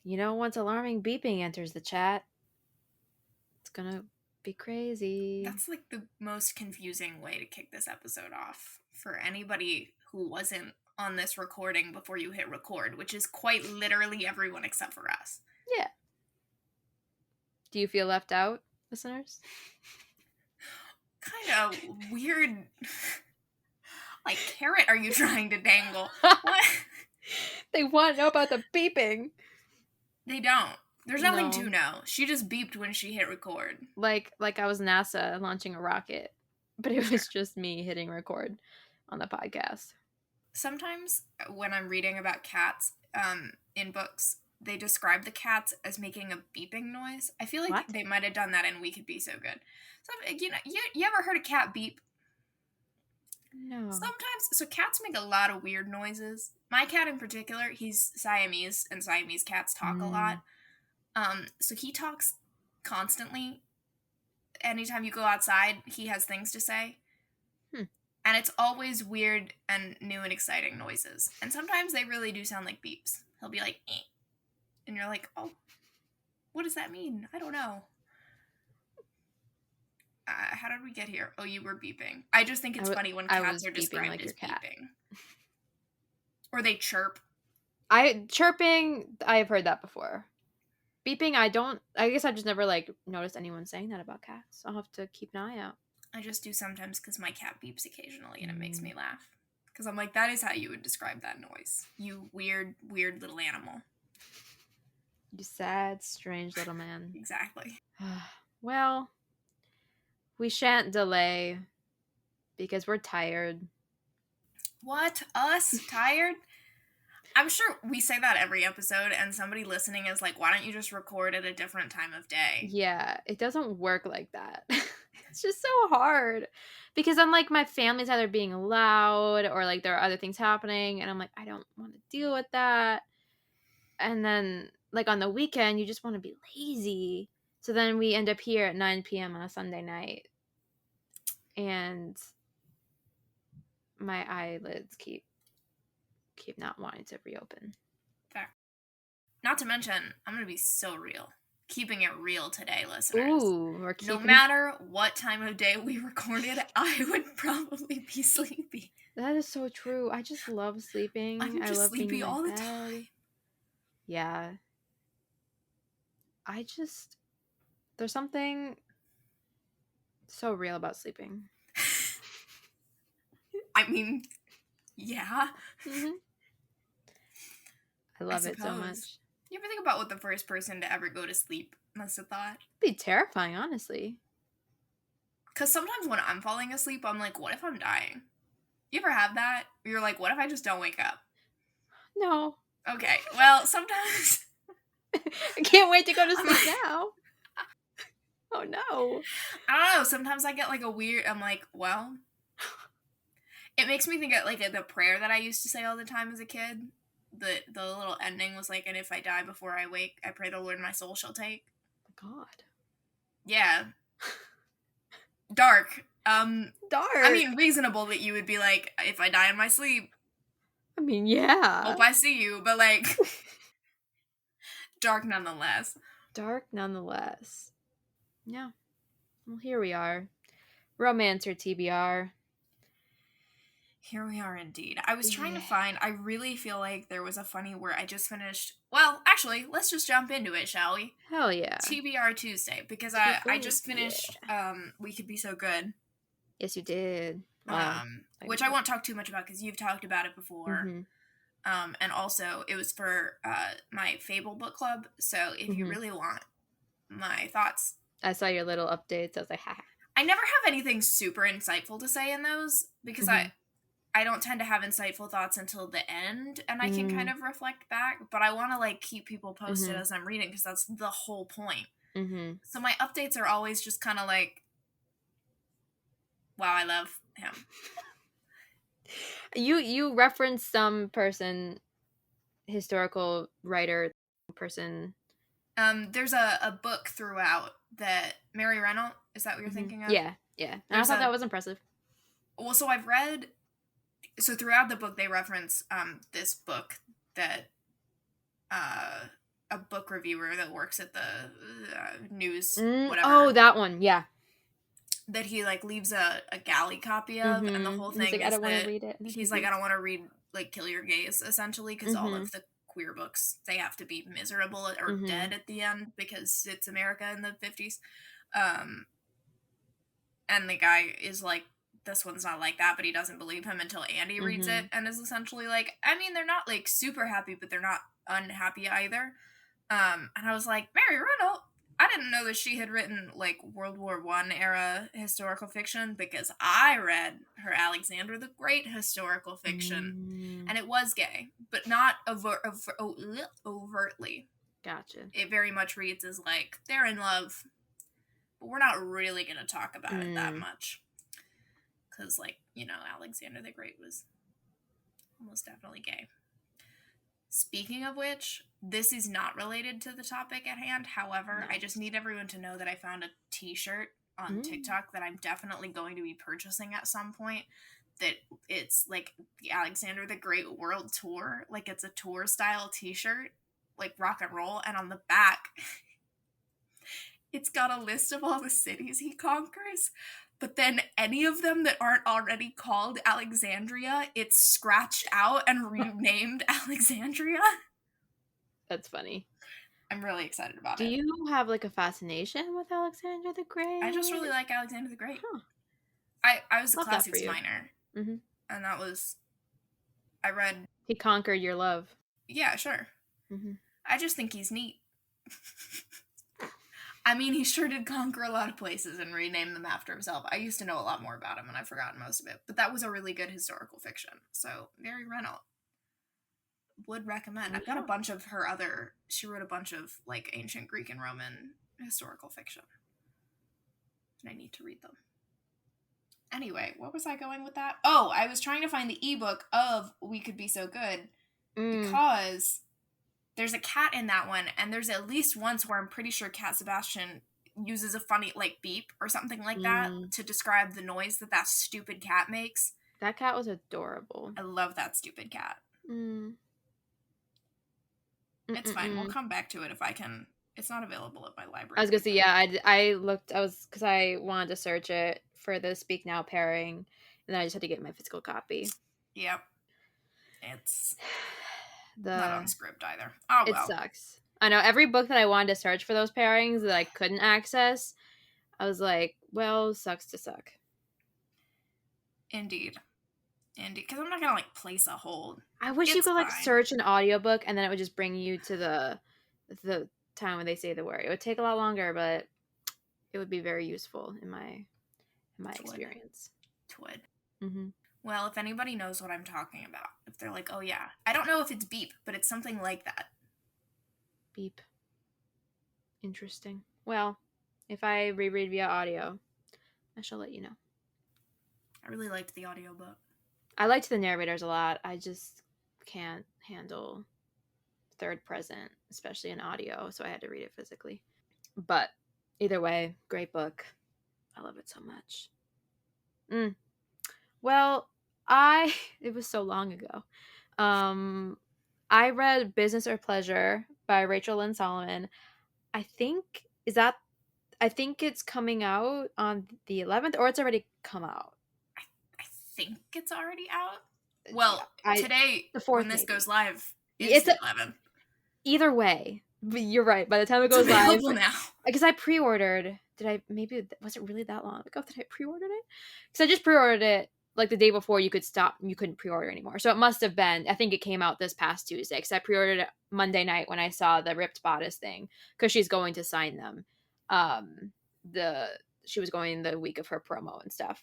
Once alarming beeping enters the chat, it's gonna be crazy. That's like the most confusing way to kick this episode off for anybody who wasn't on this recording before you hit record, which is quite literally everyone except for us. Yeah. Do you feel left out, listeners? Kind of weird. Like, carrot are you trying to dangle? What? They want to know about the beeping. They don't. There's nothing to know. She just beeped when she hit record. Like I was NASA launching a rocket, but it was just me hitting record on the podcast. Sometimes when I'm reading about cats in books, they describe the cats as making a beeping noise. I feel like they might have done that in We Could Be So Good. So, you ever heard a cat beep? No. Sometimes, so cats make a lot of weird noises. My cat in particular, he's Siamese, and Siamese cats talk a lot. So he talks constantly. Anytime you go outside, he has things to say. And it's always weird and new and exciting noises. And sometimes they really do sound like beeps. He'll be like, eh. And you're like, oh, what does that mean? I don't know. How did we get here? Oh, you were beeping. I just think it's funny when cats are described like as beeping. Or they chirp. Chirping, I've heard that before. Beeping, I guess I've just never, noticed anyone saying that about cats. I'll have to keep an eye out. I just do sometimes because my cat beeps occasionally and it makes me laugh. Because I'm like, that is how you would describe that noise. You weird, weird little animal. You sad, strange little man. Exactly. Well, we shan't delay because we're tired. What? Us? Tired? I'm sure we say that every episode and somebody listening is like, why don't you just record at a different time of day? Yeah, it doesn't work like that. It's just so hard. Because I'm like, my family's either being loud or there are other things happening. And I'm like, I don't want to deal with that. And then on the weekend, you just want to be lazy. So then we end up here at 9 p.m. on a Sunday night. And my eyelids keep not wanting to reopen. Fair. Not to mention, I'm going to be so real. Keeping it real today, listeners. Ooh, no matter what time of day we recorded, I would probably be sleepy. That is so true. I just love sleeping. I'm just love sleepy all the time. Yeah. There's something so real about sleeping. I mean, yeah. Mm-hmm. I love it so much. You ever think about what the first person to ever go to sleep must have thought? It'd be terrifying, honestly. Because sometimes when I'm falling asleep, I'm like, what if I'm dying? You ever have that? You're like, what if I just don't wake up? No. Okay, well, sometimes... I can't wait to go to sleep now. Oh, no. I don't know. Sometimes I get I'm like, well... It makes me think of the prayer that I used to say all the time as a kid. The little ending was and if I die before I wake, I pray the Lord my soul shall take. Oh my God. Yeah. Dark. Dark. I mean, reasonable that you would be like, if I die in my sleep. I mean, yeah. Hope I see you, but dark nonetheless. Dark nonetheless. Yeah. Well, here we are. Romancer TBR. Here we are indeed. I was trying to find, I really feel like there was a funny where I just finished, well, actually, let's just jump into it, shall we? Hell yeah. TBR Tuesday, because I just finished We Could Be So Good. Yes, you did. Which I won't talk too much about because you've talked about it before. Mm-hmm. And also, it was for my Fable book club, so if you really want my thoughts. I saw your little updates, I was like, haha. I never have anything super insightful to say in those, because I don't tend to have insightful thoughts until the end, and I can kind of reflect back, but I want to, keep people posted as I'm reading, because that's the whole point. Mm-hmm. So my updates are always just kind of wow, I love him. You reference some person, historical writer person. There's a book throughout that Mary Reynolds, is that what you're thinking of? Yeah. And I thought that was impressive. Well, so I've read... So throughout the book, they reference this book that a book reviewer that works at the news, whatever. Oh, that one, yeah. That he, like, leaves a galley copy of, and the whole thing like, is I don't want that to read it. he's like, I don't want to read, like, Kill Your Gaze, essentially, because all of the queer books, they have to be miserable or dead at the end, because it's America in the 50s. And the guy is like, this one's not like that, but he doesn't believe him until Andy reads it, and is essentially like, I mean, they're not, like, super happy, but they're not unhappy either. And I was like, Mary Reynolds, I didn't know that she had written, like, World War I era historical fiction, because I read her Alexander the Great historical fiction, and it was gay, but not overtly. Gotcha. It very much reads as, like, they're in love, but we're not really going to talk about it that much. Because, like, you know, Alexander the Great was almost definitely gay. Speaking of which, this is not related to the topic at hand. However, I just need everyone to know that I found a t-shirt on TikTok that I'm definitely going to be purchasing at some point. That it's, like, the Alexander the Great World Tour. Like, it's a tour-style t-shirt. Like, rock and roll. And on the back, it's got a list of all the cities he conquers. But then any of them that aren't already called Alexandria, it's scratched out and renamed Alexandria. That's funny. I'm really excited about it. Do you have, like, a fascination with Alexander the Great? I just really like Alexander the Great. Huh. I was a classics minor. And that was... I read... He conquered your love. Yeah, sure. I just think he's neat. I mean, he sure did conquer a lot of places and rename them after himself. I used to know a lot more about him, and I've forgotten most of it. But that was a really good historical fiction. So, Mary Reynolds. Would recommend. I've got a bunch of her other... She wrote a bunch of, like, ancient Greek and Roman historical fiction. And I need to read them. Anyway, what was I going with that? Oh, I was trying to find the ebook of We Could Be So Good. Because... there's a cat in that one, and there's at least once where I'm pretty sure Cat Sebastian uses a funny, like, beep or something like that to describe the noise that stupid cat makes. That cat was adorable. I love that stupid cat. It's fine. We'll come back to it if I can. It's not available at my library. I was gonna say, yeah, I looked, because I wanted to search it for the Speak Now pairing, and then I just had to get my physical copy. Yep. It's... not on script either. Oh, well. It sucks. I know, every book that I wanted to search for those pairings that I couldn't access, I was like, well, sucks to suck. Indeed. Because I'm not going to, like, place a hold. I wish you could, like, search an audiobook, and then it would just bring you to the time when they say the word. It would take a lot longer, but it would be very useful in my experience. Twould. Well, if anybody knows what I'm talking about, if they're like, oh yeah, I don't know if it's beep, but it's something like that. Beep. Interesting. Well, if I reread via audio, I shall let you know. I really liked the audiobook. I liked the narrators a lot. I just can't handle third present, especially in audio, so I had to read it physically. But either way, great book. I love it so much. Well, it was so long ago. I read Business or Pleasure by Rachel Lynn Solomon. I think it's coming out on the 11th, or it's already come out. I think it's already out. Well, today, the 4th, when this goes live, it's the 11th. Either way, you're right. By the time it goes live, now. Because I pre-ordered. Was it really that long ago that I pre-ordered it? Because I just pre-ordered it. Like, the day before, you couldn't pre-order anymore. So it must have been, I think it came out this past Tuesday, because I pre-ordered it Monday night when I saw the ripped bodice thing, because she's going to sign them. She was going the week of her promo and stuff.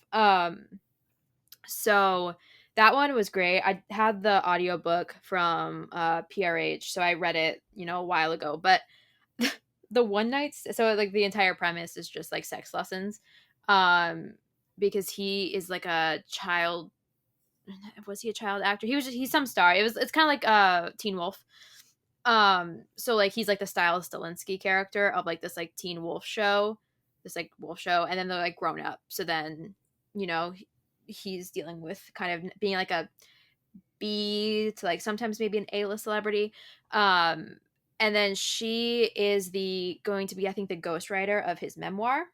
So that one was great. I had the audiobook from PRH, so I read it, a while ago. But the one night, so, like, the entire premise is just, like, sex lessons. Because he is, like, a child. Was he a child actor? He's some star. It's kind of like Teen Wolf. So, like, he's, like, the Styles Stilinski character of, like, this, like, Teen Wolf show, and then they're, like, grown up. So then, he's dealing with kind of being, like, a B to, like, sometimes maybe an A-list celebrity. And then she is going to be, I think, the ghostwriter of his memoir.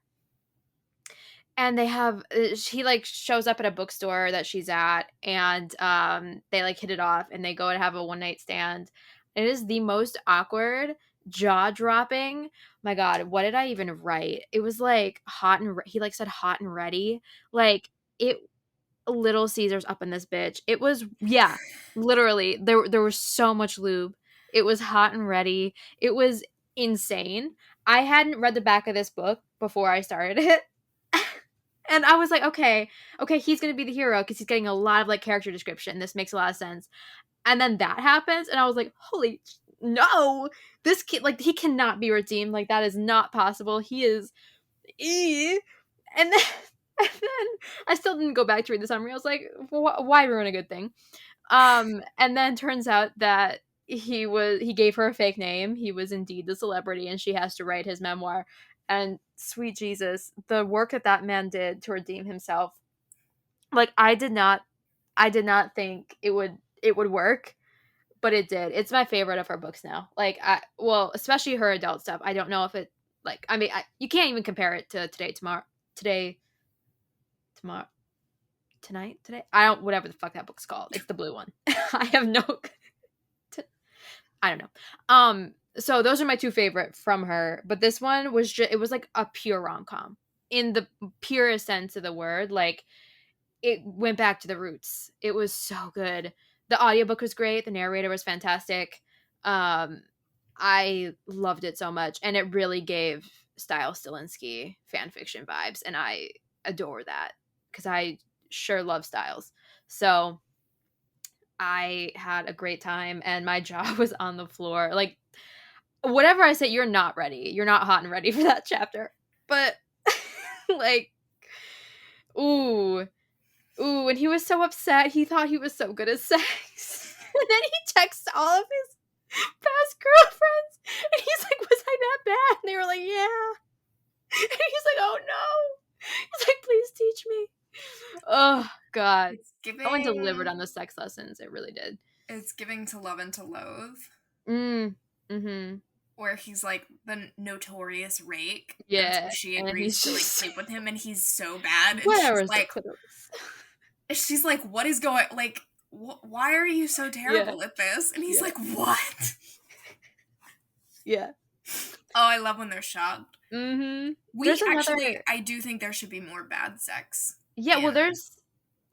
And they have she like shows up at a bookstore that she's at, and they like hit it off, and they go and have a one night stand. It is the most awkward, jaw dropping. My God, what did I even write? It was like hot and he like said hot and ready, like it. Little Caesars up in this bitch. It was, yeah, literally there was so much lube. It was hot and ready. It was insane. I hadn't read the back of this book before I started it. And I was like, okay, he's going to be the hero because he's getting a lot of like character description. This makes a lot of sense. And then that happens, and I was like, holy no, this kid, like, he cannot be redeemed. Like, that is not possible. He is, and then, and then I still didn't go back to read the summary. I was like, why ruin a good thing? And then turns out that he gave her a fake name. He was indeed the celebrity, and she has to write his memoir. And sweet Jesus, the work that man did to redeem himself. Like, I did not think it would work, but it did. It's my favorite of her books now. Like, especially her adult stuff. I don't know if it, like, I mean, you can't even compare it to today. I don't, whatever the fuck that book's called. It's the blue one. I have no, I don't know. So those are my two favorite from her, but this one was it was like a pure rom-com in the purest sense of the word. Like, it went back to the roots. It was so good. The audiobook was great. The narrator was fantastic. I loved it so much, and it really gave Stiles Stilinski fan fiction vibes, and I adore that because I sure love Stiles. So I had a great time, and my jaw was on the floor. Like, whatever I say, you're not ready. You're not hot and ready for that chapter. But, like, ooh, and he was so upset. He thought he was so good at sex. And then he texts all of his past girlfriends, and he's like, was I that bad? And they were like, yeah. And he's like, oh no. He's like, please teach me. Oh, God. Someone delivered on the sex lessons. It really did. It's giving To Love and to Loathe. Mm-hmm. Where he's like the notorious rake. Yeah. And so she agrees to like sleep with him, and he's so bad. And whatever. She's like, what is going, like, why are you so terrible at this? And he's like, what? Yeah. Oh, I love when they're shocked. Mm-hmm. I do think there should be more bad sex. Yeah, well,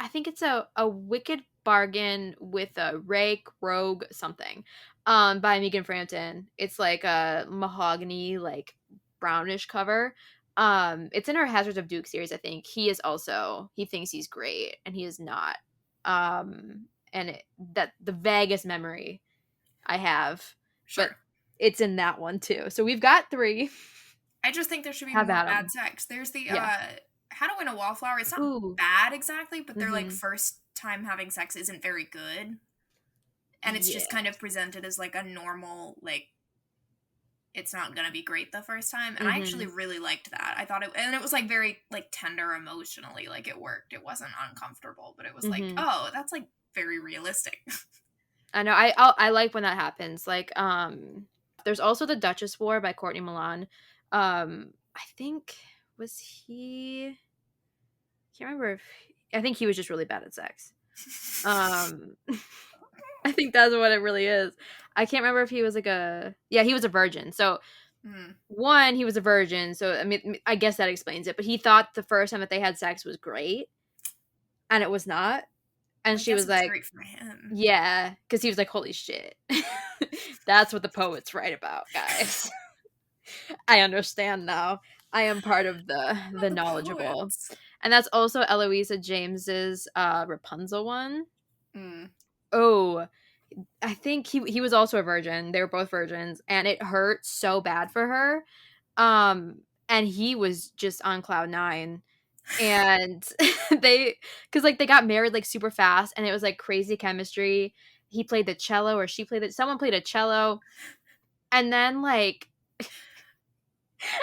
I think it's a Wicked Bargain with a Rake, Rogue, something, by Megan Frampton. It's like a mahogany, like, brownish cover. It's in her Hazards of Duke series, I think. He thinks he's great, and he is not. And that the vaguest memory I have. Sure. But it's in that one, too. So we've got 3. I just think there should be more bad sex. There's the, How to Win a Wallflower. It's not bad exactly, but their, like, first time having sex isn't very good. And it's just kind of presented as, like, a normal, like, it's not gonna be great the first time. And I actually really liked that. I thought and it was, like, very, like, tender emotionally. Like, it worked. It wasn't uncomfortable, but it was like, oh, that's, like, very realistic. I know. I like when that happens. Like, there's also The Duchess War by Courtney Milan. I think, was he... can't remember I think he was just really bad at sex. I think that's what it really is. I can't remember if he was like he was a virgin. So one, he was a virgin. So I mean, I guess that explains it. But he thought the first time that they had sex was great, and it was not. And she was like, great for him. Yeah, because he was like, holy shit. That's what the poets write about, guys. I understand now. I am part of the knowledgeable. Poets. And that's also Eloisa James's Rapunzel one. Oh, I think he was also a virgin. They were both virgins, and it hurt so bad for her. And he was just on cloud 9. And because like they got married like super fast, and it was like crazy chemistry. He played the cello, or someone played a cello, and then like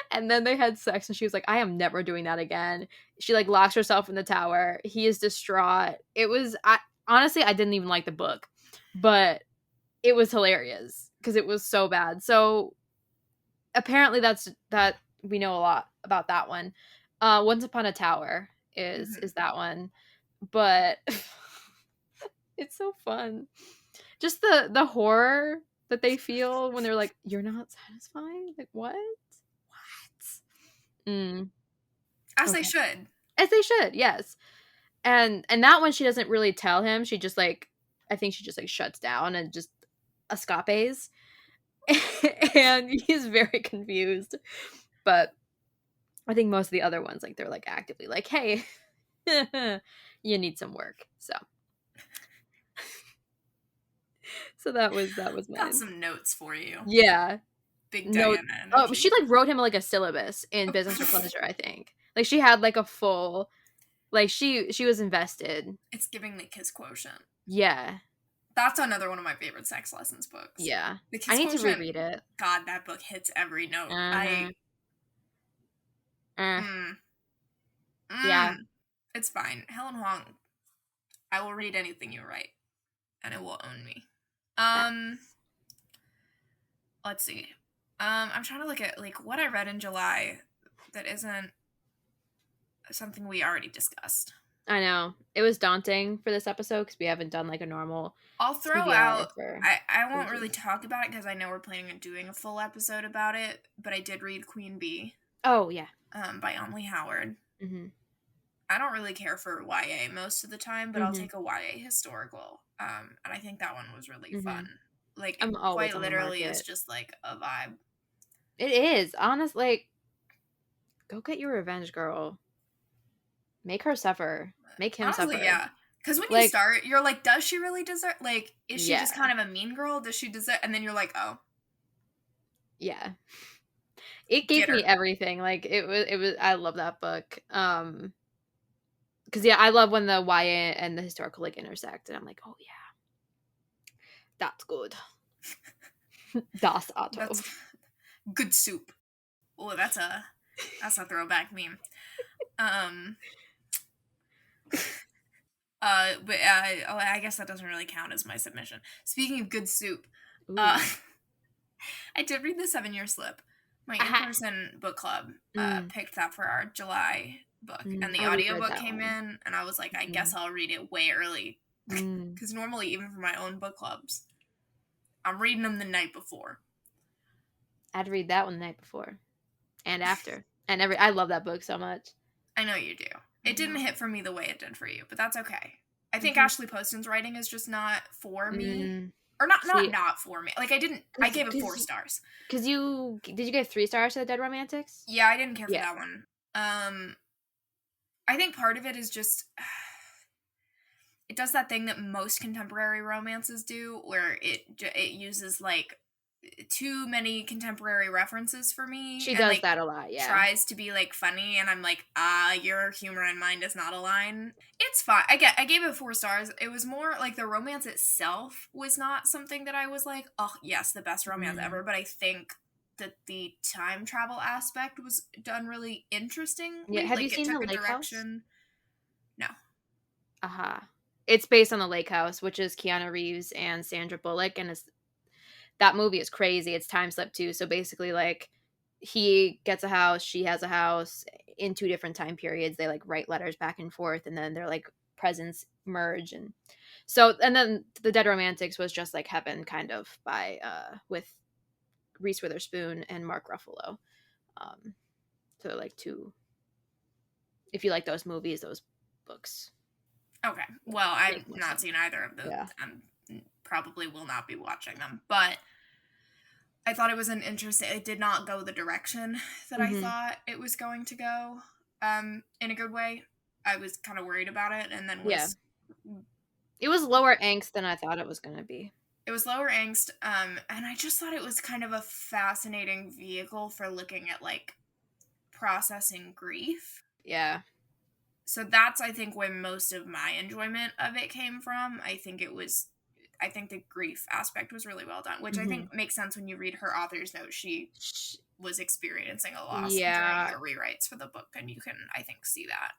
and then they had sex, and she was like, I am never doing that again. She like locks herself in the tower. He is distraught. It was honestly, I didn't even like the book, but it was hilarious because it was so bad. So apparently that we know a lot about that one. Once Upon a Tower is that one, but it's so fun. Just the horror that they feel when they're like, "You're not satisfied." Like what? As Okay. they should. As they should, yes. And that one she doesn't really tell him. She just like, I think she just like shuts down and just escapes. And he's very confused. But I think most of the other ones, like, they're like actively like, hey, you need some work. So that was mine. Got some notes for you. Yeah. Big Diana energy. Oh, she like wrote him like a syllabus in Business or Pleasure, I think. Like she had like a full, like she was invested. It's giving the Kiss Quotient. Yeah. That's another one of my favorite sex lessons books. Yeah. The Kiss I need Quotient, to reread it. God, that book hits every note. Yeah. It's fine. Helen Hoang, I will read anything you write, and it will own me. Let's see. I'm trying to look at like what I read in July that isn't something we already discussed. I know. It was daunting for this episode because we haven't done like a normal. I'll throw out. I won't really talk about it because I know we're planning on doing a full episode about it. But I did read Queen Bee. Oh yeah. By Amalie Howard. Mm-hmm. I don't really care for YA most of the time, but I'll take a YA historical. And I think that one was really fun. Like it quite literally is just like a vibe. It is, honestly. Like, go get your revenge, girl. Make her suffer. Make him suffer. Yeah. Because when you start, you're like, does she really deserve? Like, is she just kind of a mean girl? Does she deserve? And then you're like, oh. Yeah. It gave me everything. Like, it was. I love that book. Because yeah, I love when the YA and the historical like intersect, and I'm like, oh yeah, that's good. Das Auto. That's good soup. Oh, that's a throwback meme. But I guess that doesn't really count as my submission. Speaking of good soup, I did read The 7-Year Slip. My in-person book club picked that for our July book, and the audiobook came in, and I was like, I guess I'll read it way early, because normally, even for my own book clubs, I'm reading them the night before. I'd read that one the night before, and after, and I love that book so much. I know you do. It didn't hit for me the way it did for you, but that's okay. I think Ashley Poston's writing is just not for me. Or not for me. Like, I gave it 4 stars. Because did you give 3 stars to The Dead Romantics? Yeah, I didn't care for that one. I think part of it is just, it does that thing that most contemporary romances do, where it uses, like, too many contemporary references for me. She does that a lot, yeah. Tries to be, like, funny, and I'm like, your humor and mine does not align. It's fine. I gave it 4 stars. It was more, like, the romance itself was not something that I was like, oh, yes, the best romance ever, but I think that the time travel aspect was done really interesting. Yeah, have you seen The Lake House? No. It's based on The Lake House, which is Keanu Reeves and Sandra Bullock, and that movie is crazy. It's time slip too. So basically, like, he gets a house, she has a house in 2 different time periods. They like write letters back and forth, and then their like presents merge, and then The Dead Romantics was just like heaven, kind of, by with Reese Witherspoon and Mark Ruffalo. So like 2. If you like those movies, those books. Okay. Well, I've not seen either of those. Yeah. Probably will not be watching them, but I thought it was an interesting. It did not go the direction that I thought it was going to go, in a good way. I was kind of worried about it, and then it was lower angst than I thought it was going to be. It was lower angst, and I just thought it was kind of a fascinating vehicle for looking at like processing grief. Yeah. So that's, I think, where most of my enjoyment of it came from. I think the grief aspect was really well done, which I think makes sense when you read her author's note. She was experiencing a loss during the rewrites for the book, and you can, I think, see that.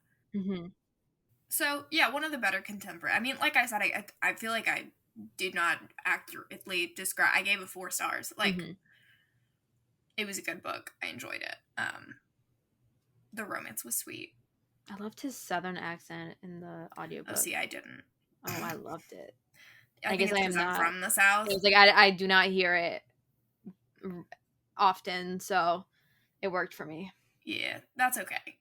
So, yeah, one of the better contemporary. I mean, like I said, I feel like I did not accurately describe. I gave it 4 stars. Like, it was a good book. I enjoyed it. The romance was sweet. I loved his southern accent in the audiobook. Oh, see, I didn't. Oh, I loved it. I guess I am not from the South. It was like I do not hear it often, so it worked for me. Yeah, that's okay.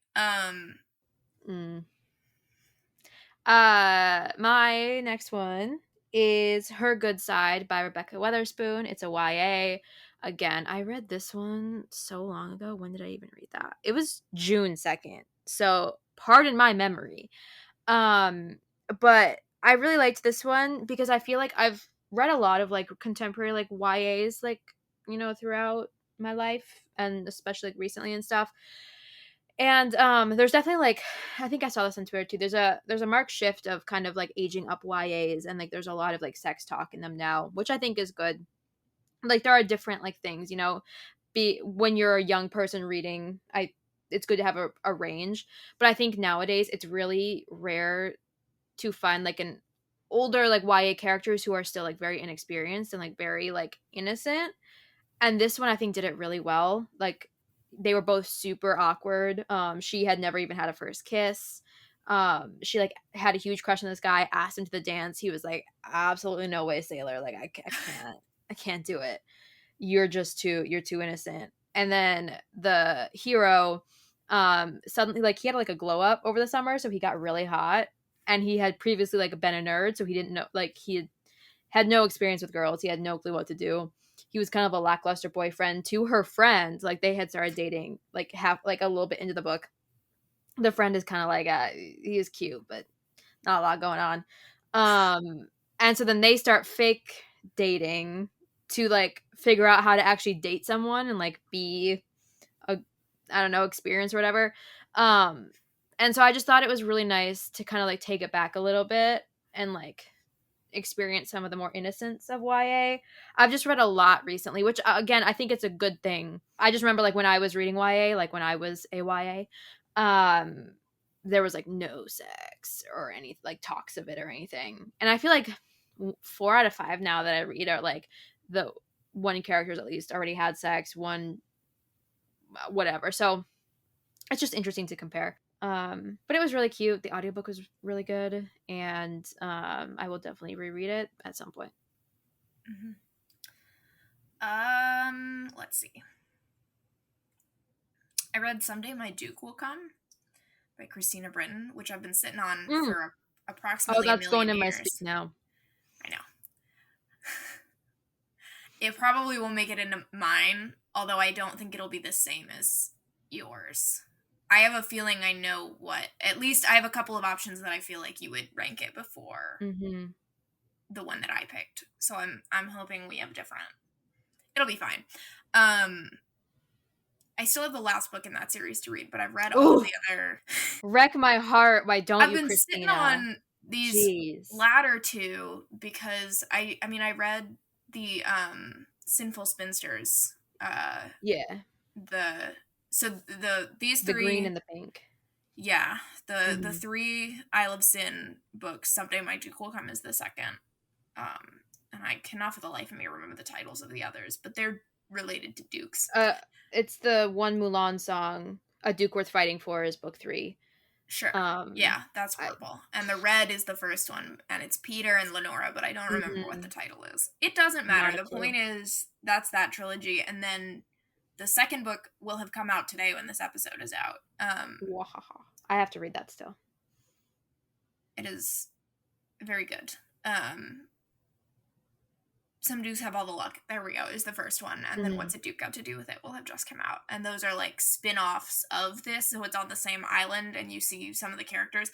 My next one is Her Good Side by Rebekah Weatherspoon. It's a YA. Again, I read this one so long ago. When did I even read that? It was June 2nd. So pardon my memory. But I really liked this one because I feel like I've read a lot of like contemporary like YAs like, you know, throughout my life and especially like recently and stuff. And there's definitely like, I think I saw this on Twitter too. There's a marked shift of kind of like aging up YAs, and like there's a lot of like sex talk in them now, which I think is good. Like there are different like things, you know, when you're a young person reading, it's good to have a range. But I think nowadays it's really rare to find like an older like YA characters who are still like very inexperienced and like very like innocent. And this one I think did it really well. Like they were both super awkward. She had never even had a first kiss. She like had a huge crush on this guy, asked him to the dance. He was like, absolutely no way, sailor. Like I can't do it. You're too innocent. And then the hero, suddenly like he had like a glow up over the summer, so he got really hot. And he had previously like been a nerd, so he didn't know, like he had no experience with girls. He had no clue what to do. He was kind of a lackluster boyfriend to her friend. Like they had started dating like a little bit into the book. The friend is kind of like he is cute, but not a lot going on. And so then they start fake dating to like figure out how to actually date someone and like be a, I don't know, experience or whatever. And so I just thought it was really nice to kind of like take it back a little bit and like experience some of the more innocence of YA. I've just read a lot recently, which again, I think it's a good thing. I just remember like when I was reading YA, like when I was a YA, there was like no sex or any like talks of it or anything. And I feel like 4 out of 5 now that I read are like the one characters at least already had sex, one whatever. So it's just interesting to compare. But it was really cute. The audiobook was really good, and I will definitely reread it at some point. Let's see. I read Someday My Duke Will Come by Christina Britton, which I've been sitting on for approximately a million years. Oh, that's going in my speak now. I know. It probably will make it into mine, although I don't think it'll be the same as yours. I have a feeling I know what. At least I have a couple of options that I feel like you would rank it before the one that I picked. So I'm hoping we have different. It'll be fine. I still have the last book in that series to read, but I've read all the other. Wreck My Heart. Why don't I've you, been Christina? sitting on these latter two because I mean I read the Sinful Spinsters. These three, the green and the pink. Yeah, the 3 I Love Sin books. Someday My Duke Will Come is the second. And I cannot for the life of me remember the titles of the others, but they're related to dukes. It's the one Milan song, A Duke Worth Fighting For, is book 3. Sure. Yeah, that's horrible. And the red is the first one, and it's Peter and Lenora, but I don't remember what the title is. It doesn't matter. The point is, that's that trilogy, and then the second book will have come out today when this episode is out. I have to read that still. It is very good. Some Dukes Have All the Luck. There we go, is the first one. And then What's a Duke Got to Do with It will have just come out. And those are like spin-offs of this. So it's on the same island and you see some of the characters.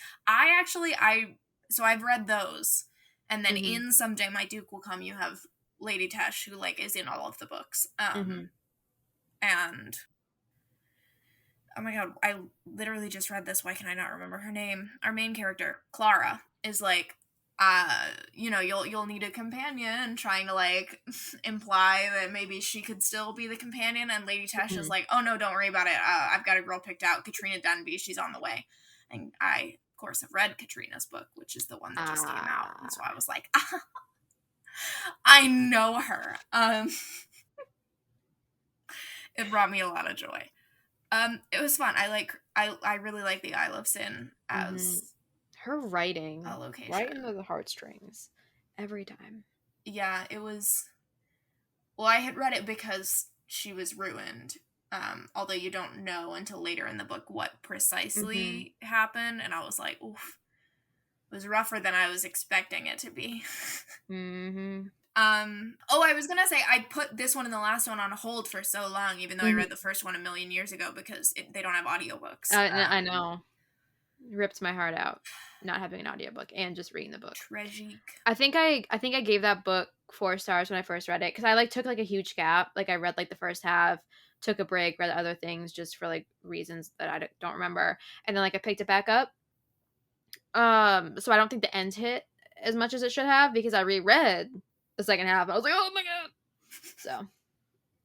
So I've read those. And then in Someday My Duke Will Come, you have Lady Tesh, who like is in all of the books. And oh my god, I literally just read this. Why can I not remember her name? Our main character, Clara, is like, you'll need a companion, trying to like imply that maybe she could still be the companion, and Lady Tesh is like, oh no, don't worry about it. I've got a girl picked out, Katrina Dunby. She's on the way. And I, of course, have read Katrina's book, which is the one that just came out. And so I was like, I know her. It brought me a lot of joy. It was fun. I really like the Isle of Sin as her writing. a location. Right into the heartstrings. Every time. Yeah, it was... Well, I had read it because she was ruined. Although you don't know until later in the book what precisely happened. And I was like, oof. It was rougher than I was expecting it to be. I was gonna say, I put this one and the last one on hold for so long, even though I read the first one a million years ago, because they don't have audiobooks. I know. Ripped my heart out not having an audiobook and just reading the book. Tragic. I think I gave that book 4 stars when I first read it, because I took a huge gap. I read the first half, took a break, read other things just for reasons that I don't remember, and then I picked it back up. So I don't think the end hit as much as it should have, because I reread the second half. I was like, oh my god! So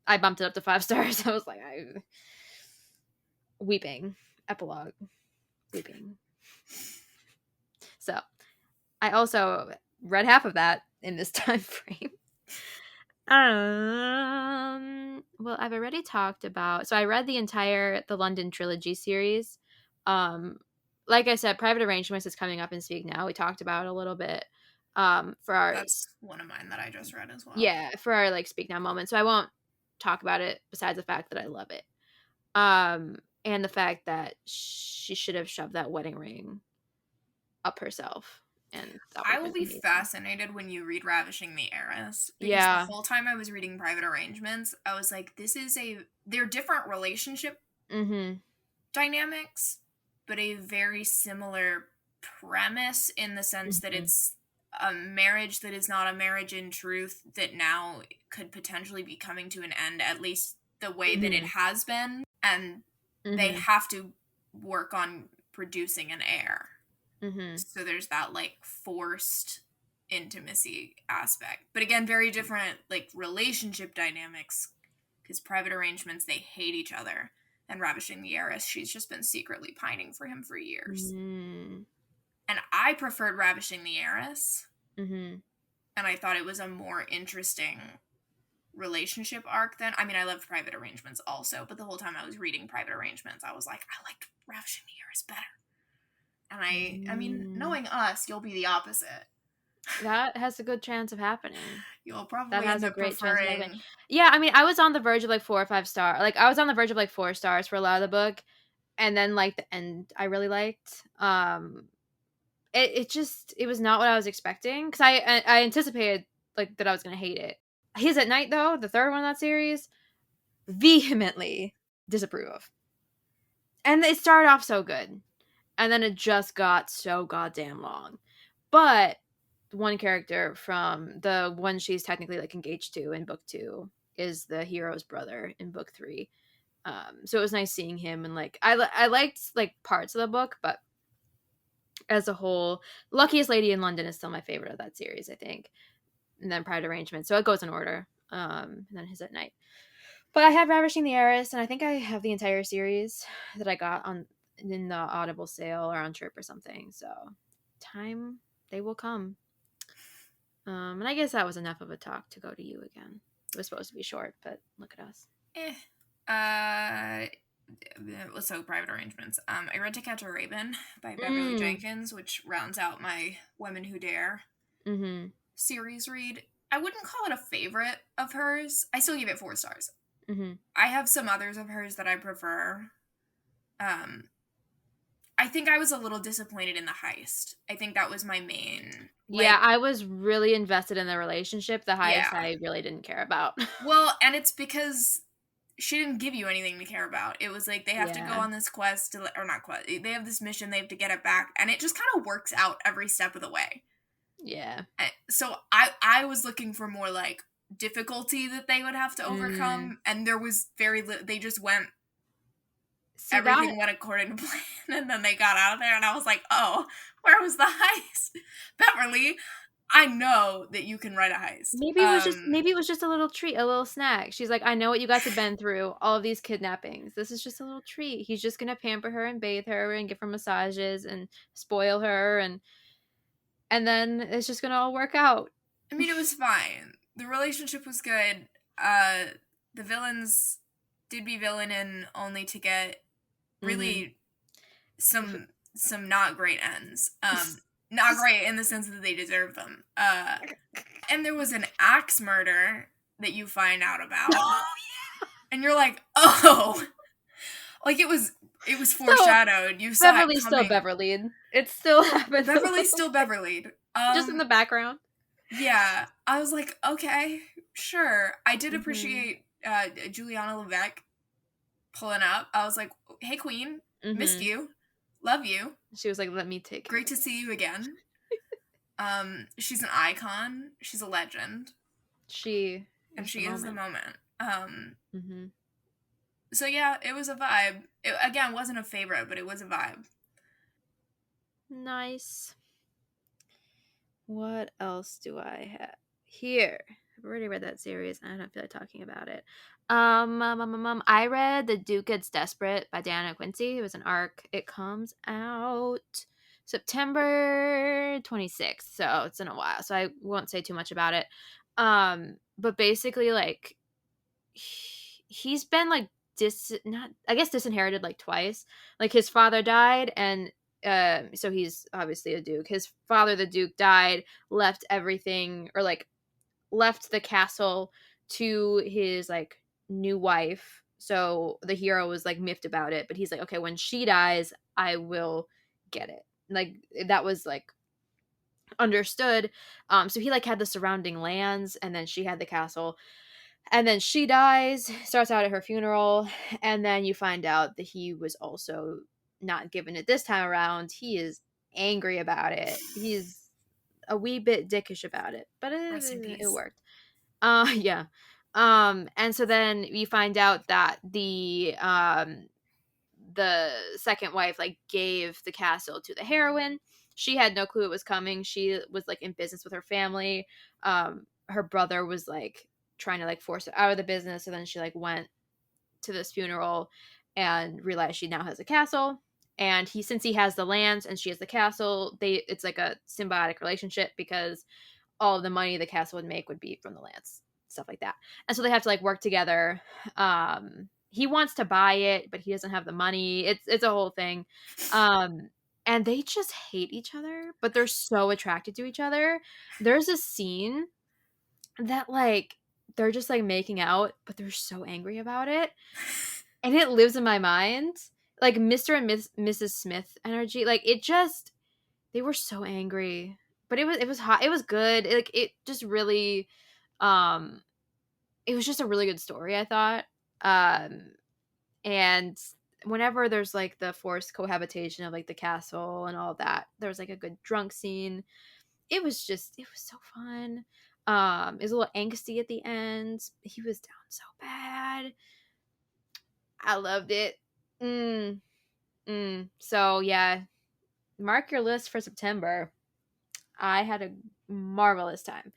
I bumped it up to 5 stars. I was like, weeping. Epilogue. Weeping. So I also read half of that in this time frame. Well, I've already talked about... So I read the London Trilogy series. Like I said, Private Arrangements is coming up in Speak Now. We talked about it a little bit. That's one of mine that I just read as well. Yeah, for our Speak Now moment. So I won't talk about it besides the fact that I love it. And the fact that she should have shoved that wedding ring up herself. And I will be fascinated when you read Ravishing the Heiress. Because the whole time I was reading Private Arrangements, I was like, they're different relationship dynamics, but a very similar premise in the sense that it's a marriage that is not a marriage in truth, that now could potentially be coming to an end, at least the way that it has been. And they have to work on producing an heir. So there's that forced intimacy aspect, but again, very different relationship dynamics, because Private Arrangements, they hate each other, and Ravishing the Heiress, she's just been secretly pining for him for years. And I preferred Ravishing the Heiress, and I thought it was a more interesting relationship arc than... I mean, I loved Private Arrangements also, but the whole time I was reading Private Arrangements, I was like, I liked Ravishing the Heiress better. And I mean, knowing us, you'll be the opposite. That has a good chance of happening. You'll probably end up preferring... Yeah, I mean, I was on the verge of 4 or 5 stars. I was on the verge of 4 stars for a lot of the book, and then the end I really liked. It was not what I was expecting, because I anticipated that I was gonna hate it. His at Night, though, the third one in that series, vehemently disapprove of. And it started off so good. And then it just got so goddamn long. But one character from the one she's technically engaged to in book 2 is the hero's brother in book 3. So it was nice seeing him, and I liked parts of the book, but as a whole, Luckiest Lady in London is still my favorite of that series, I think. And then Private Arrangement. So it goes in order. And then His at Night. But I have Ravishing the Heiress, and I think I have the entire series that I got in the Audible sale or on Trip or something. So time, they will come. And I guess that was enough of a talk to go to you again. It was supposed to be short, but look at us. So Private Arrangements. I read To Catch a Raven by Beverly Jenkins, which rounds out my Women Who Dare series read. I wouldn't call it a favorite of hers. I still give it 4 stars. I have some others of hers that I prefer. I think I was a little disappointed in the heist. I think that was my main... Yeah, I was really invested in the relationship. The heist I really didn't care about. Well, and it's because she didn't give you anything to care about. It was they have to go on this quest or not quest. They have this mission, they have to get it back, and it just kind of works out every step of the way. Yeah. So I was looking for more difficulty that they would have to overcome, and there was very little. They just went... Everything went according to plan, and then they got out of there, and I was like, oh, where was the heist? Beverly, I know that you can write a heist. Maybe it was just a little treat, a little snack. She's like, I know what you guys have been through, all of these kidnappings. This is just a little treat. He's just gonna pamper her and bathe her and give her massages and spoil her, and then it's just gonna all work out. I mean, it was fine. The relationship was good. The villains did be villaining only to get really some not great ends. Not great in the sense that they deserve them. And there was an axe murder that you find out about. Oh, yeah. And you're like, oh. Like, it was foreshadowed. You saw Beverly's it coming. still Beverly. It still happened. Beverly's still Beverly. Just in the background. Yeah. I was like, okay, sure. I did appreciate Juliana Levesque pulling up. I was like, hey, queen. Missed you. Love you. She was like, let me take Great to see you again. She's an icon. She's a legend. She is the moment. So yeah, it was a vibe. It, again, wasn't a favorite, but it was a vibe. Nice. What else do I have here? I've already read that series. I don't feel like talking about it. I read The Duke Gets Desperate by Diana Quincy. It was an arc. It comes out September 26th, so it's in a while. So I won't say too much about it. But basically, like, he's been like disinherited like twice. Like, his father died, and so he's obviously a duke. His father, the duke, died, left everything, or like left the castle to his like new wife. So the hero was like miffed about it, but he's like, okay, when she dies, I will get it. Like, that was like understood. So he like had the surrounding lands, and then she had the castle. And then she dies, starts out at her funeral, and then you find out that he was also not given it this time around. He is angry about it. He's a wee bit dickish about it, but it worked. Yeah. And so then you find out that the second wife like gave the castle to the heroine. She had no clue it was coming. She was like in business with her family. Her brother was like trying to like force her out of the business, so then she like went to this funeral and realized she now has a castle. And since he has the lands and she has the castle, it's like a symbiotic relationship, because all of the money the castle would make would be from the lands, stuff like that. And so they have to like work together. He wants to buy it, but he doesn't have the money. It's a whole thing. And they just hate each other, but they're so attracted to each other. There's a scene that like they're just like making out, but they're so angry about it, and it lives in my mind. Like Mr. and Mrs. Smith energy. Like, it just, they were so angry, but it was hot. It was good. It just really, it was just a really good story, I thought. And whenever there's like the forced cohabitation of like the castle and all that, there was like a good drunk scene. It was so fun. It was a little angsty at the end. He was down so bad. I loved it. So yeah, mark your list for September. I had a marvelous time.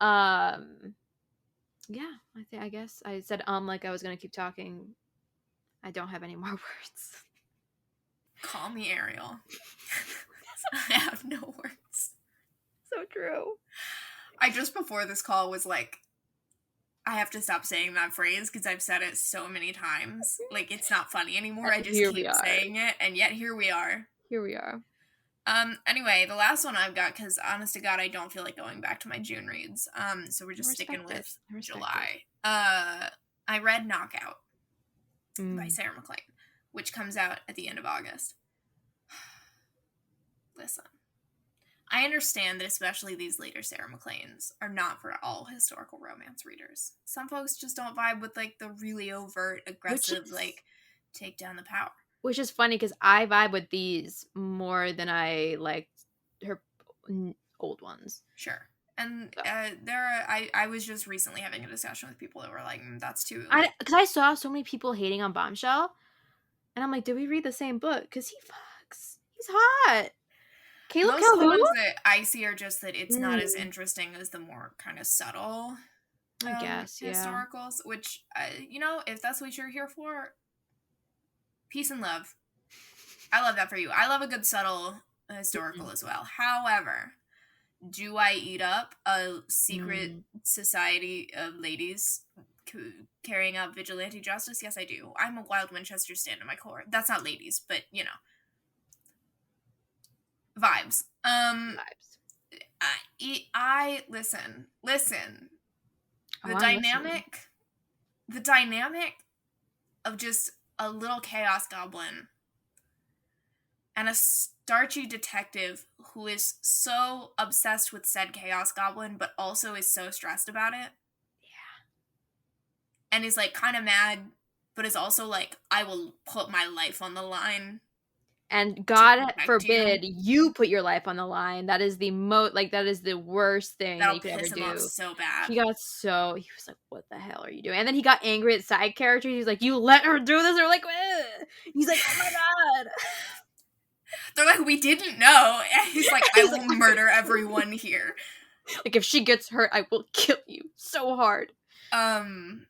Yeah, I guess I said like I was gonna keep talking. I don't have any more words. Call me Ariel. I have no words. So true. I just before this call was like, I have to stop saying that phrase because I've said it so many times. Like, it's not funny anymore. I just keep saying it, and yet here we are. Anyway, the last one I've got, because honest to God, I don't feel like going back to my June reads. So we're just sticking with July. I read Knockout by Sarah MacLean, which comes out at the end of August. Listen, I understand that especially these later Sarah MacLeans are not for all historical romance readers. Some folks just don't vibe with like the really overt, aggressive, like take down the power. Which is funny because I vibe with these more than I liked her old ones. Sure. And I was just recently having a discussion with people that were like, that's too... Because I saw so many people hating on Bombshell. And I'm like, did we read the same book? Because he fucks. He's hot. Caleb Most Calhoun? Of the ones that I see are just that it's not as interesting as the more kind of subtle I guess, historicals. Which, if that's what you're here for, peace and love. I love that for you. I love a good subtle historical as well. However, do I eat up a secret society of ladies carrying out vigilante justice? Yes, I do. I'm a Wild Winchester stand in my core. That's not ladies, but, you know. Vibes. Vibes. I listen. Oh, The dynamic of just a little chaos goblin and a starchy detective who is so obsessed with said chaos goblin, but also is so stressed about it. Yeah. And is like kind of mad, but is also like, I will put my life on the line. And God forbid you put your life on the line. That is the that is the worst thing that you could ever do. Him off so bad. He was like, what the hell are you doing? And then he got angry at side characters. He's like, you let her do this? Or like, ugh. He's like, oh my God. They're like, we didn't know. And he's like, I will murder everyone here. Like, if she gets hurt, I will kill you so hard. And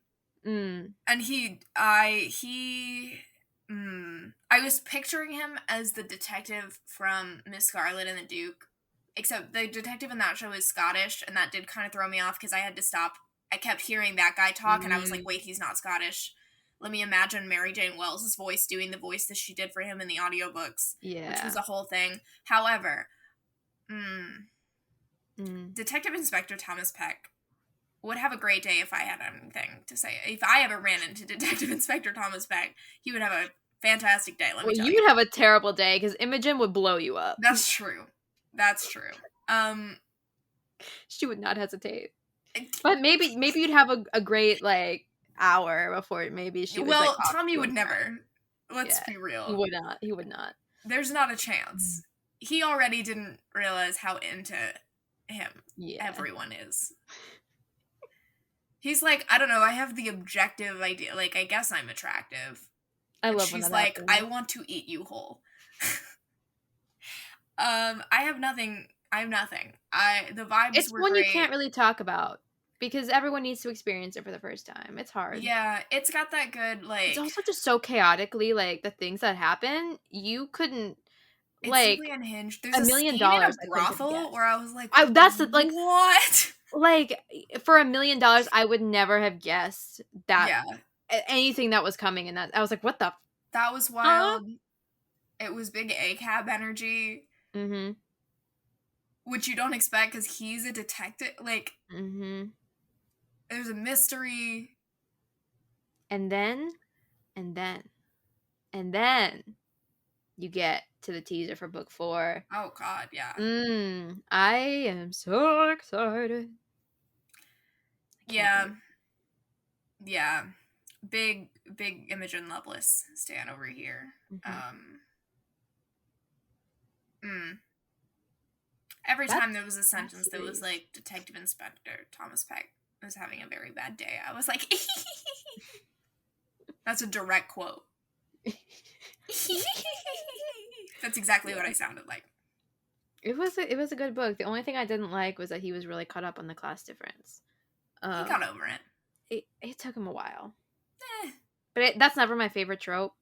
I was picturing him as the detective from Miss Scarlet and the Duke, except the detective in that show is Scottish, and that did kind of throw me off because I had to stop. I kept hearing that guy talk, and I was like, wait, he's not Scottish. Let me imagine Mary Jane Wells' voice doing the voice that she did for him in the audiobooks, which was a whole thing. However, Detective Inspector Thomas Peck would have a great day if I had anything to say. If I ever ran into Detective Inspector Thomas Peck, he would have a fantastic day, let me tell you. You would have a terrible day, because Imogen would blow you up. That's true. She would not hesitate. But maybe you'd have a great, like, hour before maybe she was, well, Tommy would never. Let's be real. He would not. There's not a chance. He already didn't realize how into him everyone is. He's like, I don't know, I have the objective idea, like, I guess I'm attractive. I love when that like, happens. I want to eat you whole. I have nothing. The vibes it's were one great. You can't really talk about, because everyone needs to experience it for the first time. It's hard. Yeah, it's got that good, like... It's also just so chaotically, like, the things that happen, you couldn't, it's like... simply unhinged. There's $1 million in a brothel where I was like, what? Like, for $1 million, I would never have guessed that anything that was coming in that. I was like, what the... That was wild. It was big ACAB energy. Mm-hmm. Which you don't expect, because he's a detective. Like, there's a mystery. And then, you get to the teaser for book 4. Oh, God, yeah. I am so excited. Yeah. Big Imogen Loveless stan over here. Every time there was a sentence that was like, Detective Inspector Thomas Peck was having a very bad day, I was like, that's a direct quote. That's exactly what I sounded like. It was a good book. The only thing I didn't like was that he was really caught up on the class difference. He got over it. It took him a while. But that's never my favorite trope.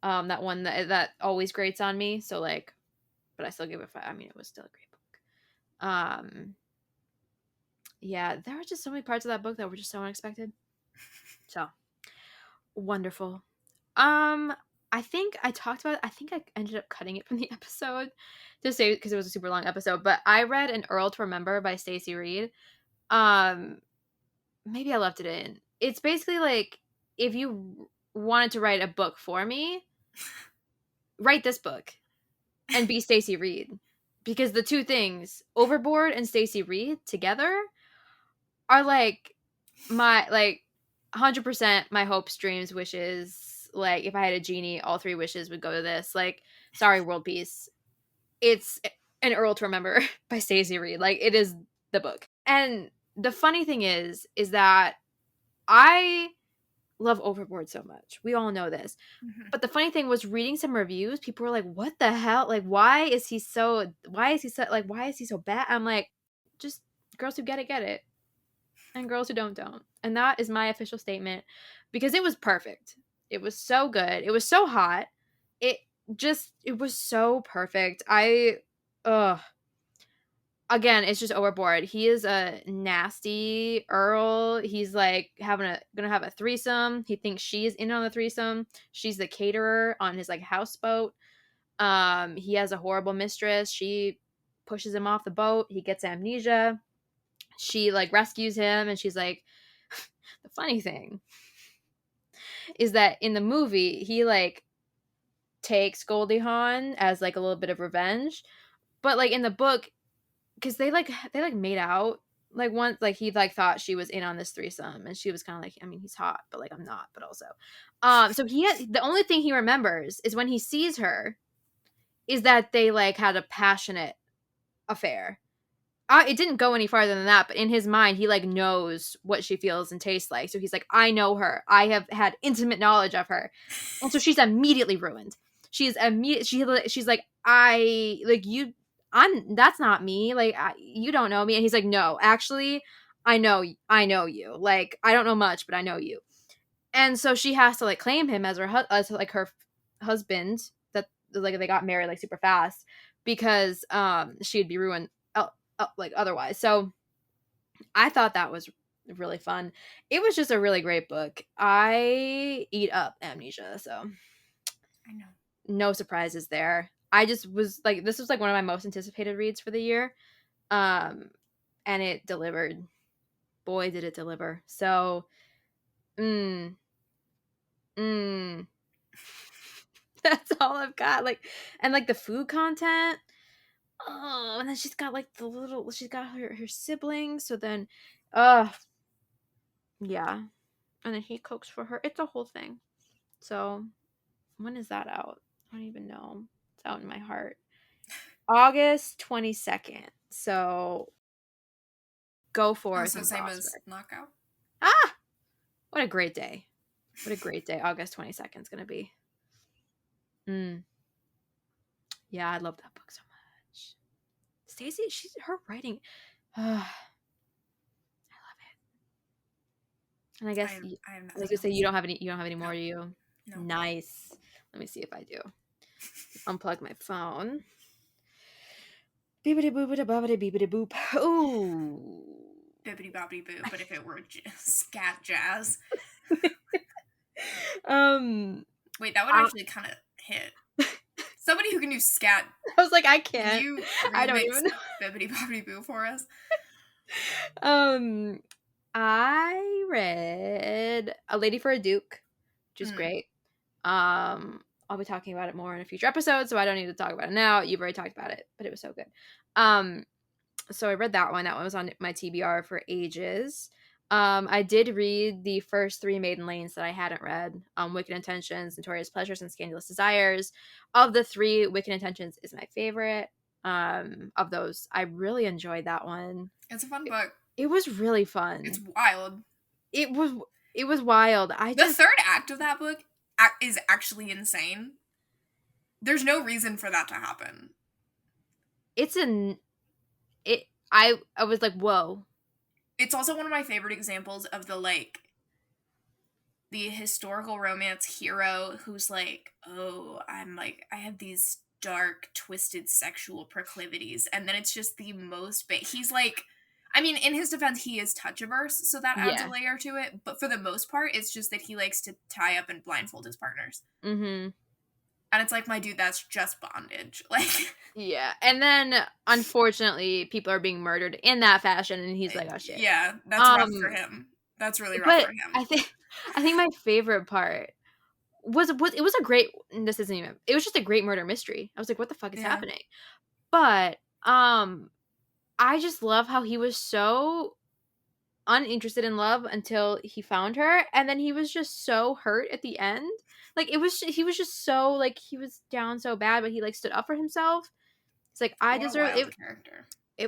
That one that always grates on me. So, like, but I still give it 5. I mean, it was still a great book. Yeah, there were just so many parts of that book that were just so unexpected. So, wonderful. I think I ended up cutting it from the episode to say, because it was a super long episode, but I read An Earl to Remember by Stacey Reed. Maybe I left it in. It's basically like, if you wanted to write a book for me, write this book and be Stacey Reed. Because the two things, Overboard and Stacey Reed together, are like my, like, 100% my hopes, dreams, wishes. Like, if I had a genie, all 3 wishes would go to this. Like, sorry, world peace. It's An Earl to Remember by Stacey Reed. Like, it is the book. And the funny thing is that I love Overboard so much. We all know this. But the funny thing was, reading some reviews, people were like, what the hell? Like, why is he so bad? I'm like, just girls who get it. And girls who don't. And that is my official statement, because it was perfect. It was so good. It was so hot. It was so perfect. again, it's just overboard. He is a nasty Earl. He's like gonna have a threesome. He thinks she's in on the threesome. She's the caterer on his like houseboat. He has a horrible mistress. She pushes him off the boat. He gets amnesia. She like rescues him, and she's like, the funny thing is that in the movie he like takes Goldie Hawn as like a little bit of revenge, but like in the book, because they made out like once, like he like thought she was in on this threesome, and she was kind of like, I mean, he's hot, but like I'm not, but also, so the only thing he remembers is when he sees her is that they like had a passionate affair. It didn't go any farther than that, but in his mind, he like knows what she feels and tastes like. So he's like, I know her. I have had intimate knowledge of her, and so she's immediately ruined. She's like, I like you. That's not me. Like you don't know me. And he's like, no, actually, I know you. Like I don't know much, but I know you. And so she has to like claim him as her husband. That like they got married like super fast because she'd be ruined like otherwise. So I thought that was really fun. It was just a really great book. I eat up amnesia, so I know. No surprises there. I just was like, this was like one of my most anticipated reads for the year. And it delivered. Boy, did it deliver. So that's all I've got. Like, and like the food content. Oh, and then she's got like she's got her siblings. So then, yeah. And then he cooks for her. It's a whole thing. So when is that out? I don't even know. It's out in my heart. August 22nd. So go forth. So same as Knockout. Ah! What a great day. What a great day August 22nd is going to be. Yeah, I love that book so much. Stacey, her writing. I love it. And I guess like you say, you don't have any more, do you? No. Nice. Let me see if I do. Unplug my phone. Beebity boobity bobbity beebity boop. Ooh. Bibbity bobbity boo, but if it were scat jazz. Wait, that would actually kind of hit. Somebody who can do scat. I was like, I can't. I don't even know. Bibbity bobbity boo for us. I read A Lady for a Duke, which is great. I'll be talking about it more in a future episode, so I don't need to talk about it now. You've already talked about it, but it was so good. So I read that one. That one was on my TBR for ages. I did read the first 3 Maiden Lanes that I hadn't read. Wicked Intentions, Notorious Pleasures, and Scandalous Desires. Of the 3, Wicked Intentions is my favorite. Of those, I really enjoyed that one. It's a fun book. It was really fun. It's wild. It was wild. The third act of that book is actually insane. There's no reason for that to happen. I was like, whoa. It's also one of my favorite examples of the historical romance hero who's like, oh, I have these dark, twisted sexual proclivities, and then it's just the most he's like, I mean, in his defense, he is touch-averse, so that adds a layer to it, but for the most part, it's just that he likes to tie up and blindfold his partners. Mm-hmm. And it's like, my dude, that's just bondage. Like, yeah. And then, unfortunately, people are being murdered in that fashion, and he's like, oh, shit. Yeah, that's rough for him. That's really rough for him. I think my favorite part was it was a great, this isn't even, it was just a great murder mystery. I was like, what the fuck is happening? But, I just love how he was so uninterested in love until he found her, and then he was just so hurt at the end. Like, he was just so, like, he was down so bad, but he, like, stood up for himself. It's like, I deserve it. Character.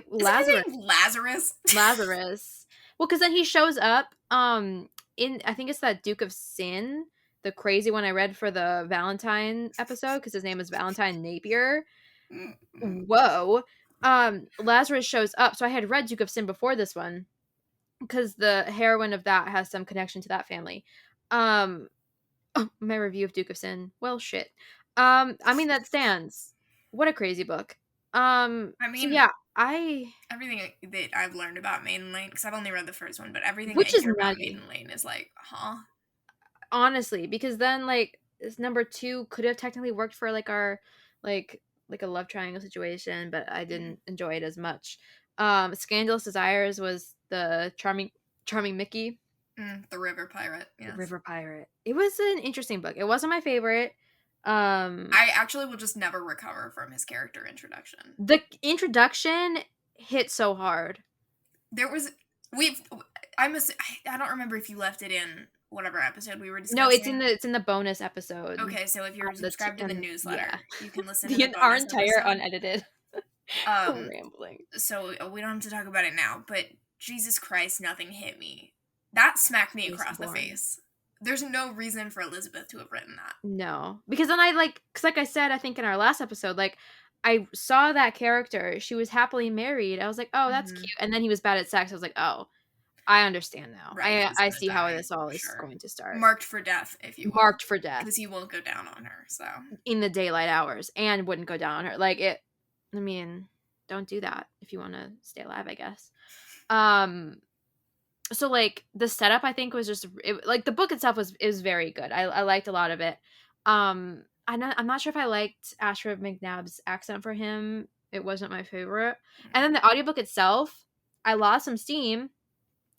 Lazarus. Well, because then he shows up, in, I think it's that Duke of Sin, the crazy one I read for the Valentine episode, because his name is Valentine Napier. Whoa. Lazarus shows up. So I had read Duke of Sin before this one, because the heroine of that has some connection to that family. My review of Duke of Sin. Well, shit. I mean, that stands. What a crazy book. I mean, so yeah, Everything that I've learned about Maiden Lane, because I've only read the first one, but everything which I is hear about nutty, Maiden Lane is like, huh? honestly, because then like this number 2 could have technically worked for like our like a love triangle situation, but I didn't enjoy it as much. Scandalous Desires was the charming Mickey. The River Pirate, yes. The River Pirate. It was an interesting book. It wasn't my favorite. I actually will just never recover from his character introduction. The introduction hit so hard. There was I don't remember if you left it in whatever episode we were discussing. No, it's in the bonus episode. Okay, so if you're subscribed to the newsletter, you can listen to the the our bonus entire episode. Unedited. Rambling. So we don't have to talk about it now, but Jesus Christ, nothing hit me. That smacked me across the face. There's no reason for Elizabeth to have written that. No, because then because like I said, I think in our last episode, like I saw that character. She was happily married. I was like, oh, that's cute. And then he was bad at sex. I was like, oh, I understand now. Right, I see how this all is going to start. Marked for death, if you will. Marked for death. Because he won't go down on her, so. In the daylight hours, and wouldn't go down on her. Like, it, I mean, don't do that if you want to stay alive, I guess. So, like, the setup, I think, was just, like, the book itself was very good. I liked a lot of it. I'm not sure if I liked Ashford McNabb's accent for him. It wasn't my favorite. And then the audiobook itself, I lost some steam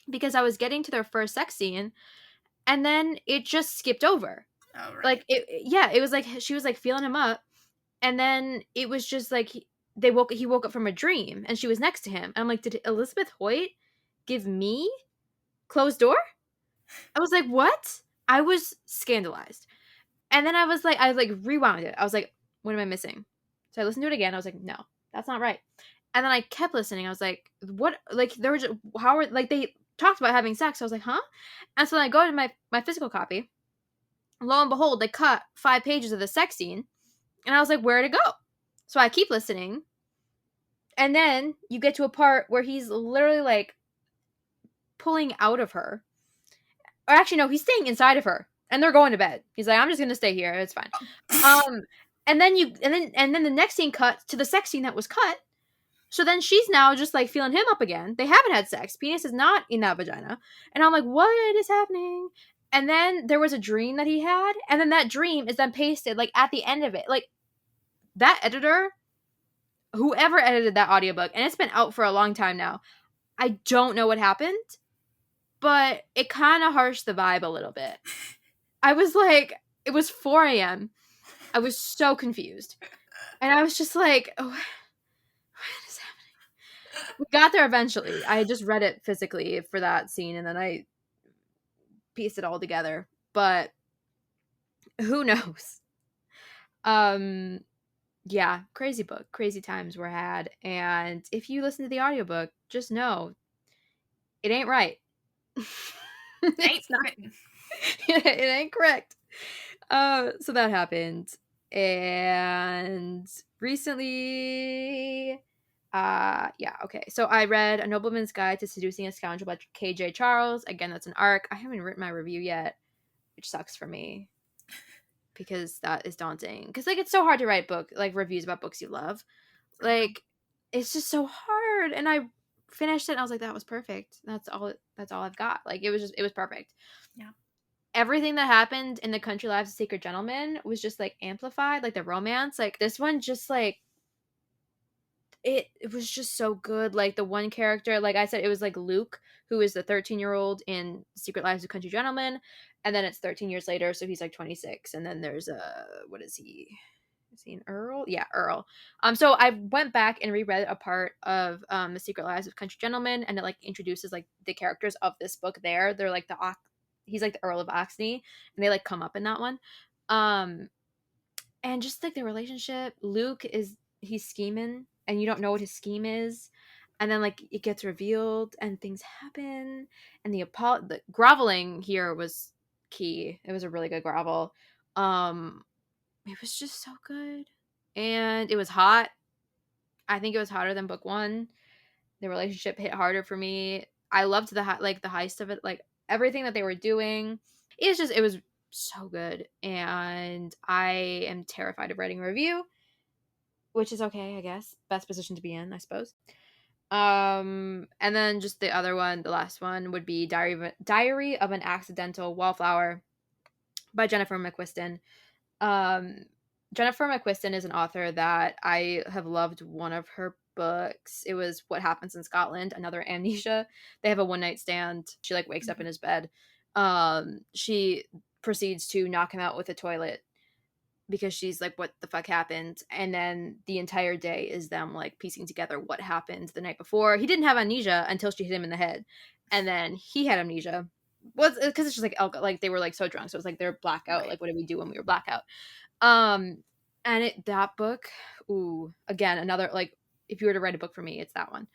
because I was getting to their first sex scene, and then it just skipped over. Oh, right. Like, it was like she was like feeling him up, and then it was just like he woke up from a dream, and she was next to him. And I'm like, did Elizabeth Hoyt give me closed door? I was like, what? I was scandalized. And then I rewound it. I was like, what am I missing? So I listened to it again. I was like, no, that's not right. And then I kept listening. I was like, what? Like, they were just, how are, like, they talked about having sex. I was like, huh? And so then I go to my physical copy. Lo and behold, they cut 5 pages of the sex scene. And I was like, where'd it go? So I keep listening. And then you get to a part where he's literally, like, pulling out of her. Or actually, no, he's staying inside of her. And they're going to bed. He's like, I'm just gonna stay here. It's fine. And then the next scene cuts to the sex scene that was cut. So then she's now just like feeling him up again. They haven't had sex. Penis is not in that vagina. And I'm like, what is happening? And then there was a dream that he had, and then that dream is then pasted like at the end of it. Like, that editor, whoever edited that audiobook, and it's been out for a long time now, I don't know what happened, but it kind of harshed the vibe a little bit. I was like, it was 4 a.m. I was so confused. And I was just like, oh, what is happening? We got there eventually. I just read it physically for that scene, and then I pieced it all together. But who knows? Yeah, crazy book. Crazy times were had. And if you listen to the audiobook, just know it ain't right. It's not. It ain't correct. So that happened. And recently, yeah, okay. So I read A Nobleman's Guide to Seducing a Scoundrel by K.J. Charles. Again, that's an arc. I haven't written my review yet, which sucks for me because that is daunting. Because, like, it's so hard to write reviews about books you love. Like, it's just so hard. And I finished it and I was like, that was perfect. That's all I've got. Like, it was perfect. Yeah. Everything that happened in The Country Lives of Secret Gentlemen was just like amplified, like the romance. Like, this one just like it was just so good. Like, the one character, like I said, it was like Luke, who is the 13-year-old in Secret Lives of Country Gentlemen, and then it's 13 years later, so he's like 26. And then there's what is he? Is he an Earl? Yeah, Earl. So I went back and reread a part of The Secret Lives of Country Gentlemen, and it like introduces like the characters of this book there. They're like he's like the Earl of Oxney, and they like come up in that one. And just like the relationship, Luke he's scheming, and you don't know what his scheme is. And then like it gets revealed and things happen, and the groveling here was key. It was a really good grovel. It was just so good. And it was hot. I think it was hotter than book 1. The relationship hit harder for me. I loved the heist of it, like everything that they were doing. It was so good. And I am terrified of writing a review, which is okay, I guess. Best position to be in, I suppose. And then just the other one, the last one would be Diary of an Accidental Wallflower by Jennifer McQuiston. Jennifer McQuiston is an author that I have loved one of her books. It was What Happens in Scotland, another amnesia. They have a one night stand. She like wakes up in his bed. She proceeds to knock him out with a toilet because she's like, what the fuck happened? And then the entire day is them like piecing together what happened the night before. He didn't have amnesia until she hit him in the head. And then he had amnesia. Well, because it's just like alcohol, like they were like so drunk. So it's like they're blackout. Right. Like, what did we do when we were blackout? And that book, ooh, again, another like if you were to write a book for me, it's that one.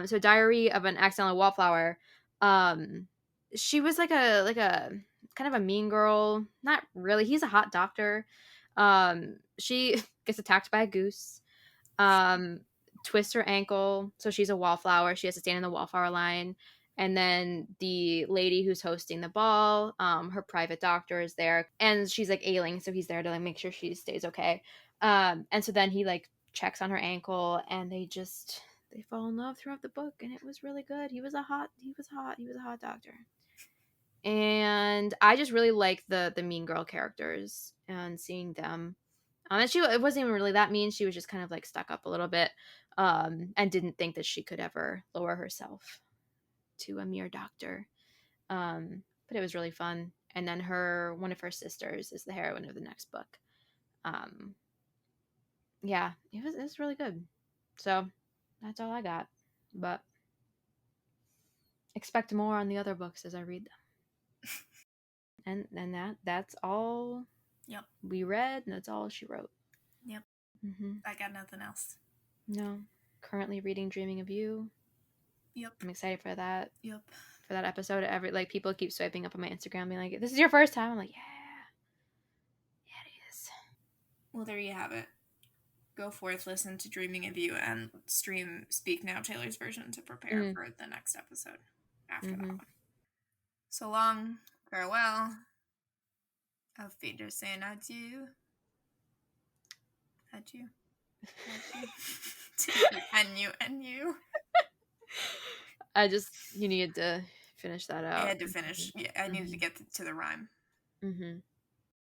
So Diary of an Accidental Wallflower. She was like a kind of a mean girl. Not really. He's a hot doctor. She gets attacked by a goose. Twists her ankle, so she's a wallflower. She has to stand in the wallflower line. And then the lady who's hosting the ball, her private doctor is there, and she's like ailing, so he's there to like make sure she stays okay. And so then he like checks on her ankle, and they fall in love throughout the book, and it was really good. He was a hot doctor. And I just really like the mean girl characters and seeing them. And it wasn't even really that mean. She was just kind of like stuck up a little bit, and didn't think that she could ever lower herself to a mere doctor. But it was really fun. And then one of her sisters is the heroine of the next book. Yeah, it was really good. So that's all I got. But expect more on the other books as I read them. And that's all. Yep. We read, and that's all she wrote. Yep. Mm-hmm. I got nothing else. No. Currently reading Dreaming of You. Yep. I'm excited for that. Yep. For that episode. People keep swiping up on my Instagram being like, this is your first time? I'm like, yeah. Yeah, it is. Well, there you have it. Go forth, listen to Dreaming of You, and stream Speak Now Taylor's version to prepare for the next episode after that one. So long. Farewell. Auf Wiedersehen. Adieu. Adieu. Adieu. And you. You needed to finish that out. I had to finish. Yeah, I needed to get to the rhyme. Mm-hmm.